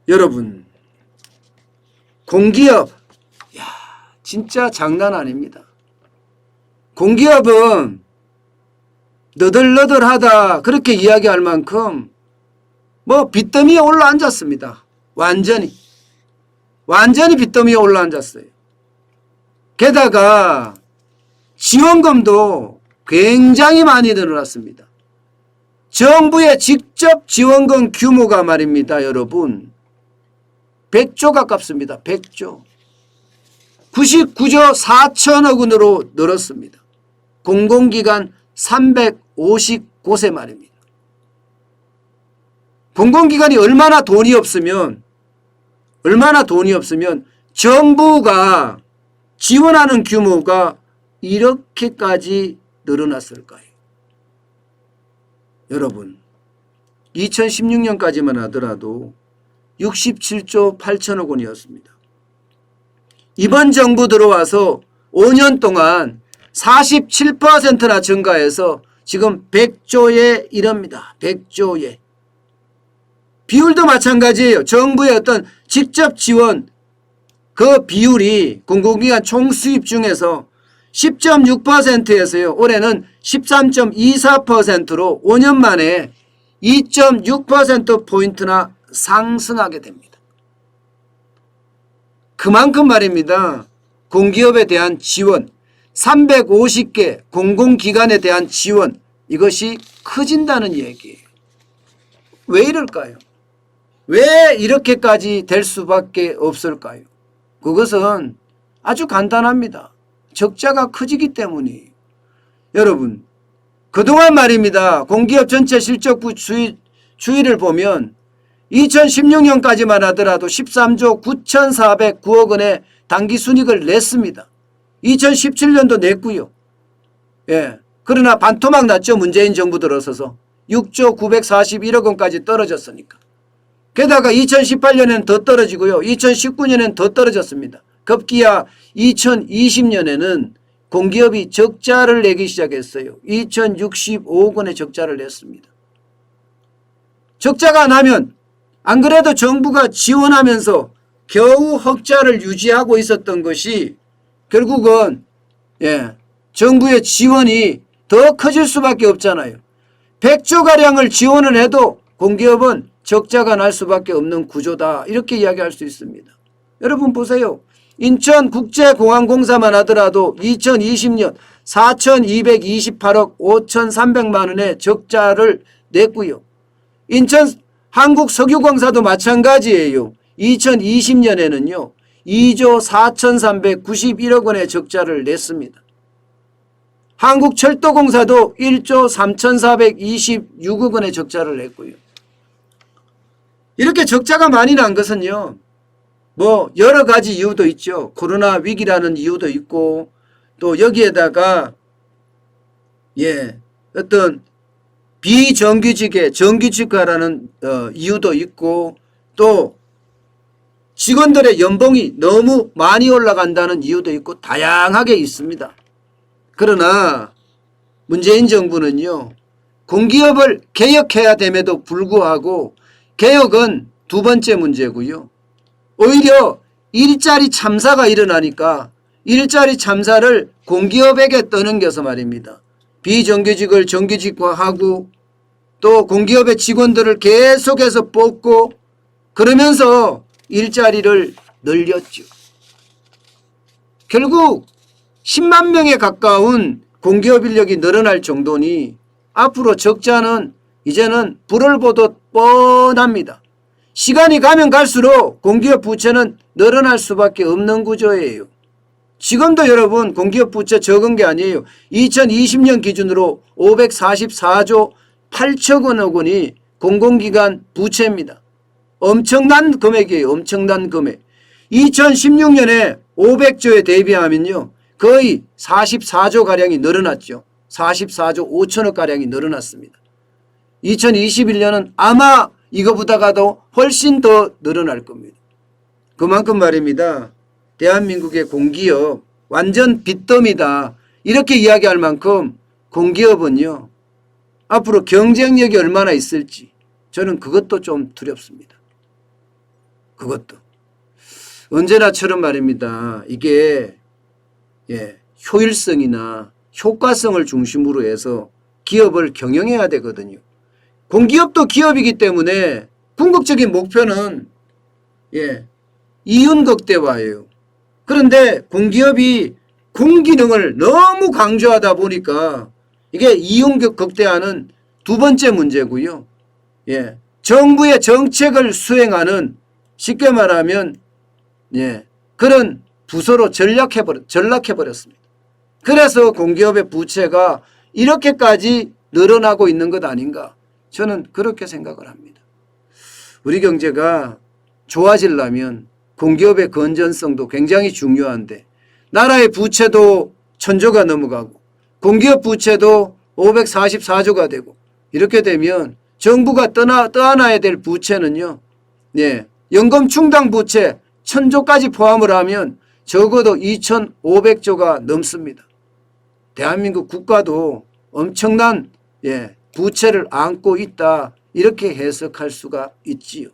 여러분, 공기업, 야, 진짜 장난 아닙니다. 공기업은 너덜너덜하다 그렇게 이야기할 만큼 뭐 빚더미에 올라앉았습니다. 완전히 빚더미에 올라앉았어요. 게다가 지원금도 굉장히 많이 늘어났습니다. 정부의 직접 지원금 규모가 말입니다. 여러분 100조 가깝습니다. 100조. 99조 4천억 원으로 늘었습니다. 공공기관 350곳에 말입니다. 공공기관이 얼마나 돈이 없으면 정부가 지원하는 규모가 이렇게까지 늘어났을까요? 여러분 2016년까지만 하더라도 67조 8천억 원이었습니다. 이번 정부 들어와서 5년 동안 47%나 증가해서 지금 100조에 이릅니다. 100조에. 비율도 마찬가지예요. 정부의 어떤 직접 지원 그 비율이 공공기관 총수입 중에서 10.6%에서요. 올해는 13.24%로 5년 만에 2.6%포인트나 상승하게 됩니다. 그만큼 말입니다. 공기업에 대한 지원, 350개 공공기관에 대한 지원 이것이 커진다는 얘기예요. 왜 이럴까요? 왜 이렇게까지 될 수밖에 없을까요? 그것은 아주 간단합니다. 적자가 커지기 때문이에요. 여러분 그동안 말입니다. 공기업 전체 실적부 추이를 보면 2016년까지만 하더라도 13조 9,409억 원의 당기순이익을 냈습니다. 2017년도 냈고요. 예. 그러나 반토막 났죠. 문재인 정부 들어서서 6조 941억 원까지 떨어졌으니까. 게다가 2018년에는 더 떨어지고요. 2019년에는 더 떨어졌습니다. 급기야 2020년에는 공기업이 적자를 내기 시작했어요. 2,065억 원의 적자를 냈습니다. 적자가 나면 안 그래도 정부가 지원하면서 겨우 흑자를 유지하고 있었던 것이 결국은 정부의 지원이 더 커질 수밖에 없잖아요. 100조가량을 지원을 해도 공기업은 적자가 날 수밖에 없는 구조다. 이렇게 이야기할 수 있습니다. 여러분 보세요. 인천국제공항공사만 하더라도 2020년 4,228억 5,300만 원의 적자를 냈고요. 인천 한국석유공사도 마찬가지예요. 2020년에는요. 2조 4,391억 원의 적자를 냈습니다. 한국철도공사도 1조 3,426억 원의 적자를 냈고요. 이렇게 적자가 많이 난 것은요. 뭐 여러 가지 이유도 있죠. 코로나 위기라는 이유도 있고 또 여기에다가 어떤 비정규직의 정규직화라는 이유도 있고 또 직원들의 연봉이 너무 많이 올라간다는 이유도 있고 다양하게 있습니다. 그러나 문재인 정부는요. 공기업을 개혁해야 됨에도 불구하고 개혁은 두 번째 문제고요. 오히려 일자리 참사가 일어나니까 일자리 참사를 공기업에게 떠넘겨서 말입니다. 비정규직을 정규직화하고 또 공기업의 직원들을 계속해서 뽑고 그러면서 일자리를 늘렸죠. 결국 10만 명에 가까운 공기업 인력이 늘어날 정도니 앞으로 적자는 이제는 불을 보듯 뻔합니다. 시간이 가면 갈수록 공기업 부채는 늘어날 수밖에 없는 구조예요. 지금도 여러분 공기업 부채 적은 게 아니에요. 2020년 기준으로 544조 8천억 원이 공공기관 부채입니다. 엄청난 금액이에요. 엄청난 금액. 2016년에 500조에 대비하면요. 거의 44조가량이 늘어났죠. 44조 5천억가량이 늘어났습니다. 2021년은 아마 이거보다가도 훨씬 더 늘어날 겁니다. 그만큼 말입니다. 대한민국의 공기업 완전 빚더미다. 이렇게 이야기할 만큼 공기업은요. 앞으로 경쟁력이 얼마나 있을지 저는 그것도 좀 두렵습니다. 그것도. 언제나처럼 말입니다. 이게 효율성이나 효과성을 중심으로 해서 기업을 경영해야 되거든요. 공기업도 기업이기 때문에 궁극적인 목표는 이윤 극대화예요. 그런데 공기업이 공기능을 너무 강조하다 보니까 이게 이윤 극대화는 두 번째 문제고요. 정부의 정책을 수행하는 쉽게 말하면 그런 부서로 전락해버렸습니다. 그래서 공기업의 부채가 이렇게까지 늘어나고 있는 것 아닌가 저는 그렇게 생각을 합니다. 우리 경제가 좋아지려면 공기업의 건전성도 굉장히 중요한데 나라의 부채도 1000조가 넘어가고 공기업 부채도 544조가 되고 이렇게 되면 정부가 떠안아야 될 부채는요. 연금 충당 부채 1000조까지 포함을 하면 적어도 2500조가 넘습니다. 대한민국 국가도 엄청난 부채를 안고 있다 이렇게 해석할 수가 있지요.